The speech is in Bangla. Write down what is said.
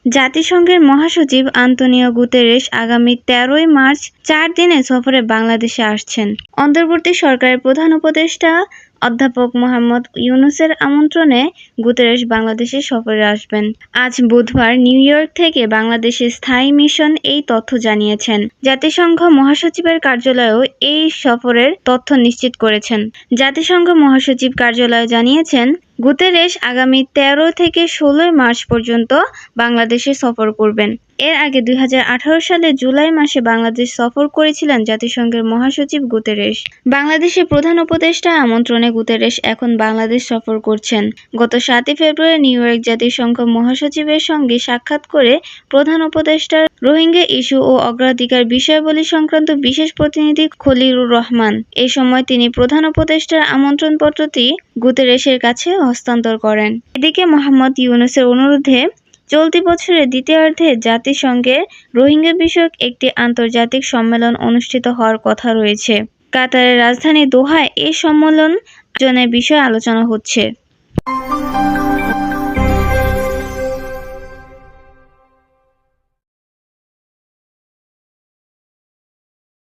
জাতিসংঘের মহাসচিব আন্তোনিও গুতেরেস আগামী ১৩ই মার্চ ৪ দিনের সফরে বাংলাদেশে আসছেন। অন্তর্বর্তী সরকারের প্রধান উপদেষ্টা অধ্যাপক মোহাম্মদ ইউনূসের আমন্ত্রণে গুতেরেস বাংলাদেশে সফরে আসবেন। আজ বুধবার নিউ ইয়র্ক থেকে বাংলাদেশের স্থায়ী মিশন এই তথ্য জানিয়েছেন। জাতিসংঘ মহাসচিবের কার্যালয়ও এই সফরের তথ্য নিশ্চিত করেছেন। জাতিসংঘ মহাসচিব কার্যালয় জানিয়েছেন, গুতেরেস আগামী ১৩ থেকে ১৬ মার্চ পর্যন্ত বাংলাদেশে সফর করবেন। এর আগে ২০১৮ সালের জুলাই মাসে বাংলাদেশ সফর করেছিলেন জাতিসংঘের মহাসচিব গুতেরেস। বাংলাদেশের প্রধান উপদেষ্টার আমন্ত্রণে গুতেরেস এখন বাংলাদেশ সফর করছেন। গত ৭ই ফেব্রুয়ারি নিউ ইয়র্ক জাতিসংঘ মহাসচিবের সঙ্গে সাক্ষাৎ করে প্রধান উপদেষ্টার রোহিঙ্গা ইস্যু ও অগ্রাধিকার বিষয়াবলী সংক্রান্ত বিশেষ প্রতিনিধি খলিলুর রহমান। এ সময় তিনি প্রধান উপদেষ্টার আমন্ত্রণপত্রটি গুতেরেসের কাছে হস্তান্তর করেন। এদিকে মোহাম্মদ ইউনূসের অনুরোধে চলতি বছরের দ্বিতীয়ার্ধে জাতিসংঘের রোহিঙ্গা বিষয়ক একটি আন্তর্জাতিক সম্মেলন অনুষ্ঠিত হওয়ার কথা রয়েছে। কাতারের রাজধানী দোহায় এই সম্মেলন আয়োজনের বিষয়ে আলোচনা হচ্ছে।